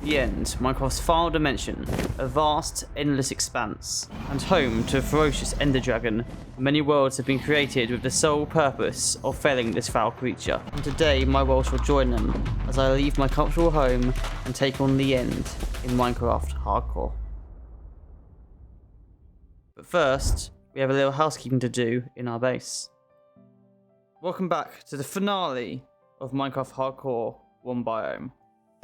The End, Minecraft's final dimension, a vast, endless expanse, and home to a ferocious ender dragon. Many worlds have been created with the sole purpose of felling this foul creature. And today, my world shall join them as I leave my comfortable home and take on the end in Minecraft Hardcore. But first, we have a little housekeeping to do in our base. Welcome back to the finale of Minecraft Hardcore One Biome.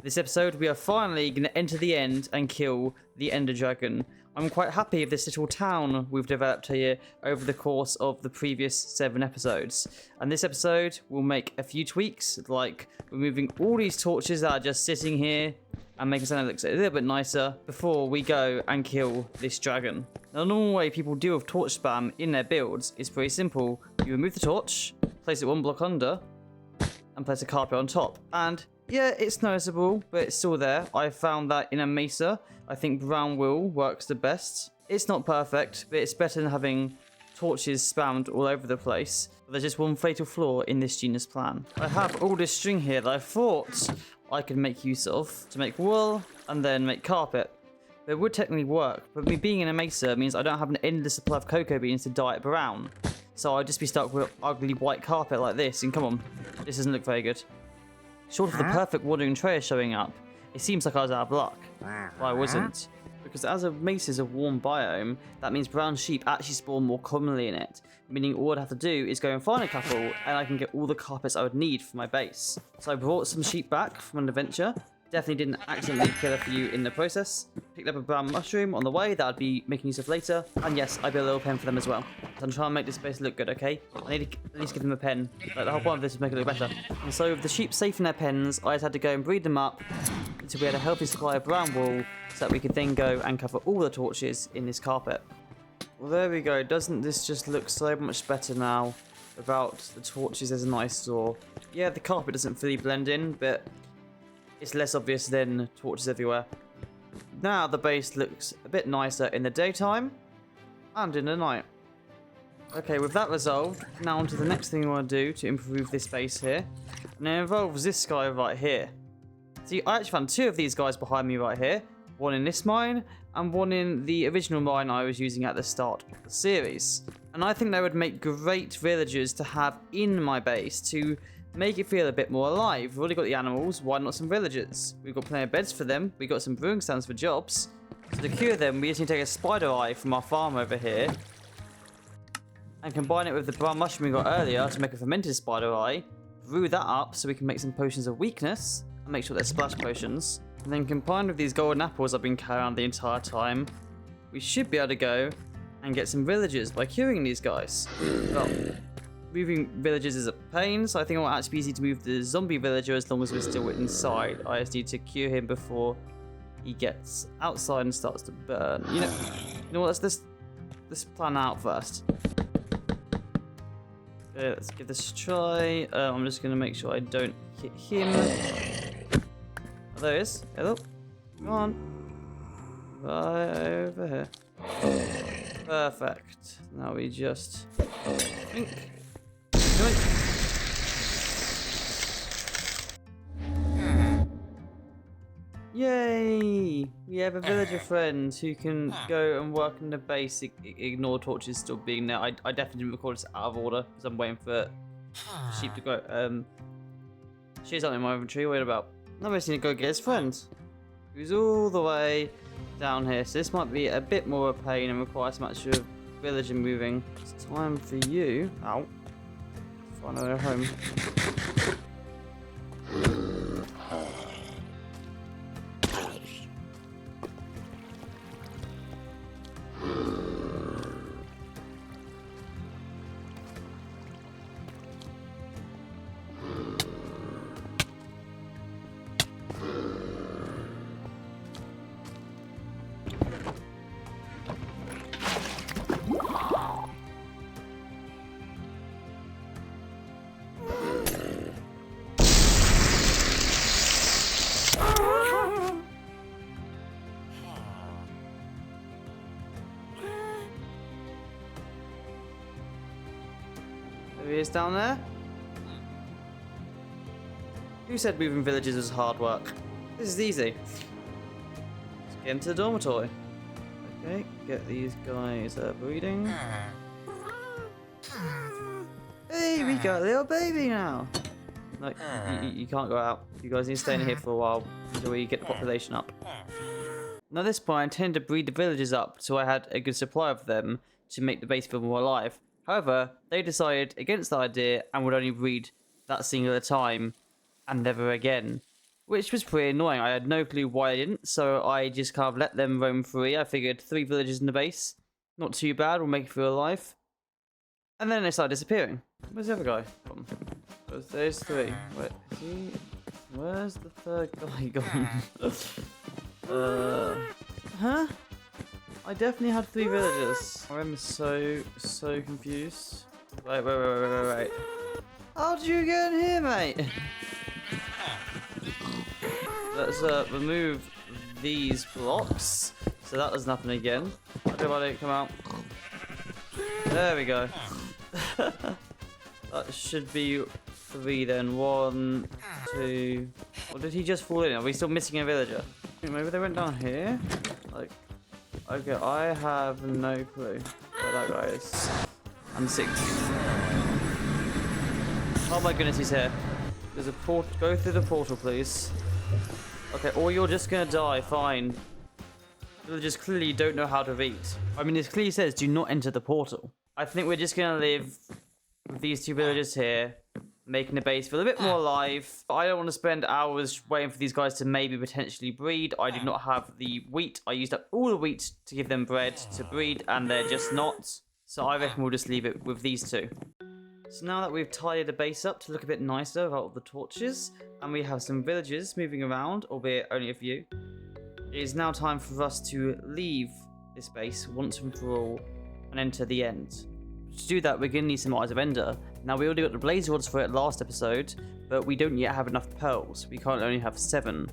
This episode, we are finally going to enter the end and kill the Ender Dragon. I'm quite happy with this little town we've developed here over the course of the previous 7 episodes. And this episode, we'll make a few tweaks, like removing all these torches that are just sitting here and making something that looks a little bit nicer before we go and kill this dragon. Now, the normal way people deal with torch spam in their builds is pretty simple. You remove the torch, place it 1 block under, and place a carpet on top. And yeah, it's noticeable, but it's still there. I found that in a Mesa, I think brown wool works the best. It's not perfect, but it's better than having torches spammed all over the place. But there's just one fatal flaw in this genius plan. I have all this string here that I thought I could make use of to make wool and then make carpet. It would technically work, but me being in a Mesa means I don't have an endless supply of cocoa beans to dye it brown. So I'd just be stuck with ugly white carpet like this, and come on, this doesn't look very good. Short of the perfect wandering trail showing up, it seems like I was out of luck. But I wasn't. Because as a Mesa is a warm biome, that means brown sheep actually spawn more commonly in it. Meaning all I'd have to do is go and find a couple, and I can get all the carpets I would need for my base. So I brought some sheep back from an adventure. Definitely didn't accidentally kill a few in the process. Picked up a brown mushroom on the way that I'd be making use of later. And yes, I built a little pen for them as well. So I'm trying to make this base look good, okay? I need to at least give them a pen. Like, the whole point of this is make it look better. And so with the sheep safe in their pens, I just had to go and breed them up until we had a healthy supply of brown wool so that we could then go and cover all the torches in this carpet. Well, there we go. Doesn't this just look so much better now without the torches as an eyesore? Yeah, the carpet doesn't fully blend in, but it's less obvious than torches everywhere. Now the base looks a bit nicer in the daytime and in the night. Okay, with that resolved, now on to the next thing we want to do to improve this base here. And it involves this guy right here. See, I actually found 2 of these guys behind me right here. One in this mine and one in the original mine I was using at the start of the series. And I think they would make great villagers to have in my base to make it feel a bit more alive. We've already got the animals, why not some villagers? We've got plenty of beds for them, we've got some brewing stands for jobs. So to cure them, we just need to take a spider eye from our farm over here and combine it with the brown mushroom we got earlier to make a fermented spider eye, brew that up so we can make some potions of weakness and make sure they're splash potions. And then combined with these golden apples I've been carrying around the entire time, we should be able to go and get some villagers by curing these guys. Well, moving villagers is a pain, so I think it will actually be easy to move the zombie villager as long as we're still inside. I just need to cure him before he gets outside and starts to burn. You know what? Let's plan out first. Okay, let's give this a try. I'm just gonna make sure I don't hit him. Oh, there he is. Hello. Come on. Right over here. Perfect. Now we just think. Yay! We have a villager friend who can go and work in the base, ignore torches still being there. I definitely didn't record this out of order because I'm waiting for sheep to go. She's not in my inventory, wait about. Now we just need to go get his friend, who's all the way down here. So this might be a bit more of a pain and requires much of villager moving. It's time for you. Ow. Find another home. There he is down there. Who said moving villages was hard work? This is easy. Get into the dormitory. Okay, get these guys breeding. Hey, we got a little baby now. No, you can't go out. You guys need to stay in here for a while until we get the population up. Now at this point, I intended to breed the villagers up so I had a good supply of them to make the base feel more alive. However, they decided against the idea and would only breed that singular time and never again. Which was pretty annoying. I had no clue why I didn't, so I just kind of let them roam free. I figured 3 villagers in the base, not too bad, will make it feel alive. And then they started disappearing. Where's the other guy gone? There's 3. Wait, is he... Where's the 3rd guy gone? Huh? I definitely had 3 villagers. I'm so confused. Wait. How did you get in here, mate? Let's remove these blocks. So that does nothing again. I don't know why they don't come out. There we go. That should be 3 then. 1, 2. Or did he just fall in? Are we still missing a villager? Maybe they went down here? Like, okay, I have no clue where that guy is. I'm 6. Oh my goodness, he's here. There's a port. Go through the portal, please. Okay, or you're just gonna die. Fine. Villagers clearly don't know how to read. I mean, it clearly says do not enter the portal. I think we're just gonna live with these 2 villagers here, making the base feel a bit more alive. I don't want to spend hours waiting for these guys to maybe potentially breed. I did not have the wheat. I used up all the wheat to give them bread to breed, and they're just not. So I reckon we'll just leave it with these 2. So now that we've tidied the base up to look a bit nicer without all the torches, and we have some villagers moving around, albeit only a few, it is now time for us to leave this base once and for all and enter the end. To do that, we're going to need some Eyes of Ender. Now, we already got the blaze rods for it last episode, but we don't yet have enough pearls. We can't only have 7.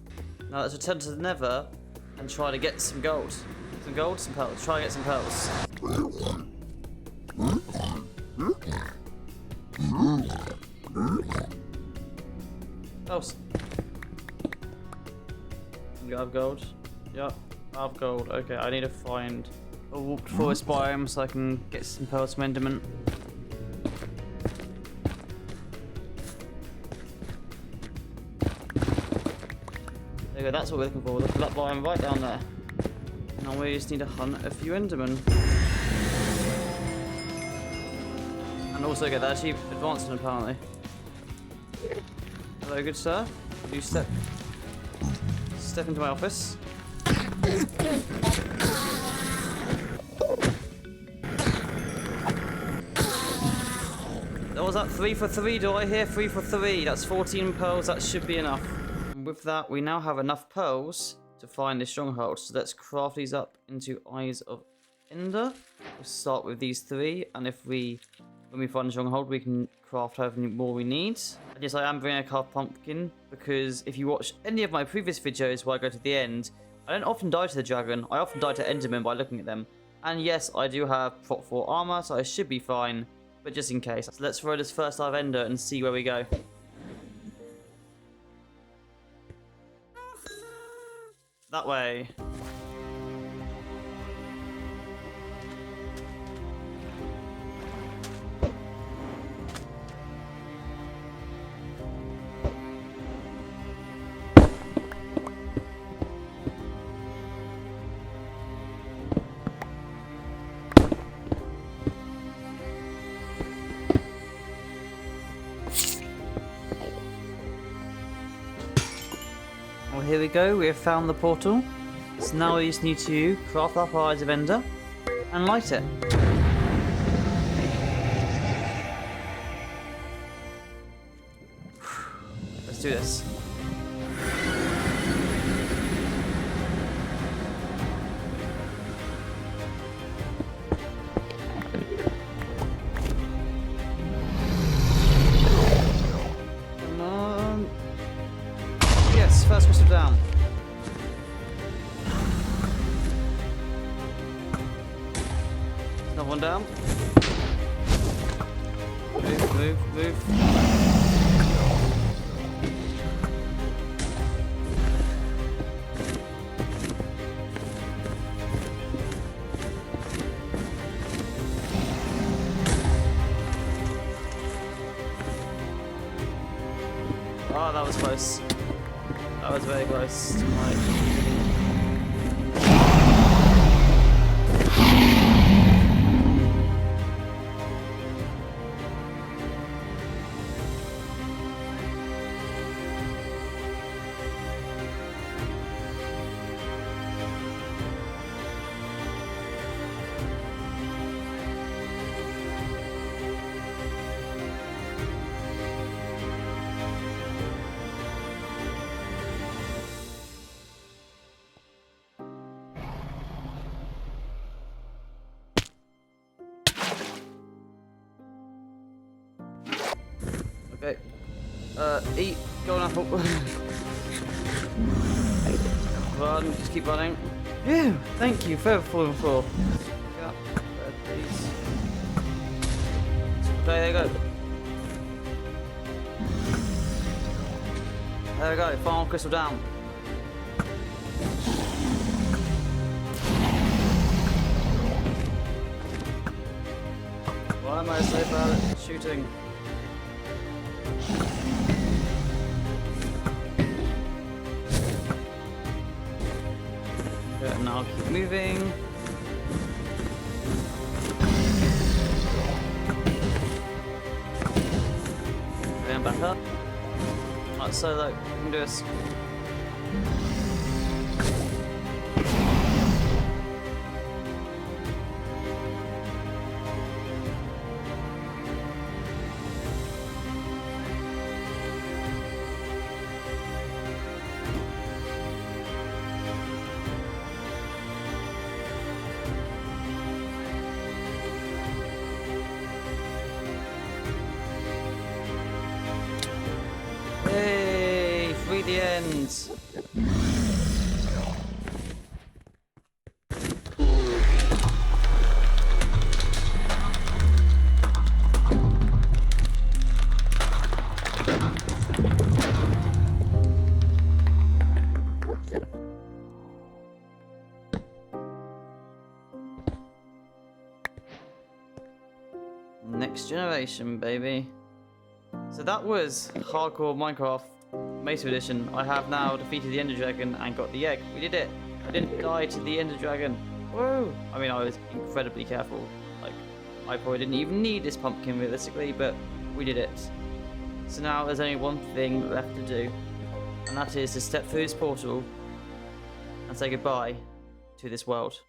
Now, let's return to the Nether and try to get some gold. Some gold, some pearls. Try to get some pearls. Pearls. You have gold? Yep, I have gold. Okay, I need to find a warped forest biome so I can get some pearls from Enderman. There you go, that's what we're looking for. We're looking for that biome right down there. Now we just need to hunt a few Endermen. And also get that cheap advancement apparently. Hello, good sir. Will you step into my office? That was that 3 for 3. Do I hear 3 for 3? That's 14 pearls. That should be enough. And with that, we now have enough pearls to find the stronghold. So let's craft these up into Eyes of Ender. We'll start with these 3, and when we find the stronghold, we can craft however many more we need. And yes, I am bringing a carved pumpkin because if you watch any of my previous videos where I go to the end, I don't often die to the dragon. I often die to Endermen by looking at them. And yes, I do have Prot 4 armor, so I should be fine. But just in case, so let's throw this first Eye of Ender and see where we go. That way. Well, here we go, we have found the portal. So now we just need to craft up our Eyes of Ender and light it. Let's do this. Come on. Yes, first crystal down. Another one down. Move. was close. That was very close to my... Okay. Eat. Go on, apple. Run. Just keep running. Phew. Thank you. Further falling floor. Yeah. Please. Okay, there you go. There we go. Final crystal down. Why am I so bad at shooting? Okay, now I'll keep moving. Okay, I'm back up. Alright, solo. We can do this. Hey, free the ends. Next generation, baby. So that was Hardcore Minecraft Mesa Edition. I have now defeated the Ender Dragon and got the egg. We did it. I didn't die to the Ender Dragon. Whoa! I mean, I was incredibly careful. Like, I probably didn't even need this pumpkin realistically, but we did it. So now there's only one thing left to do, and that is to step through this portal and say goodbye to this world.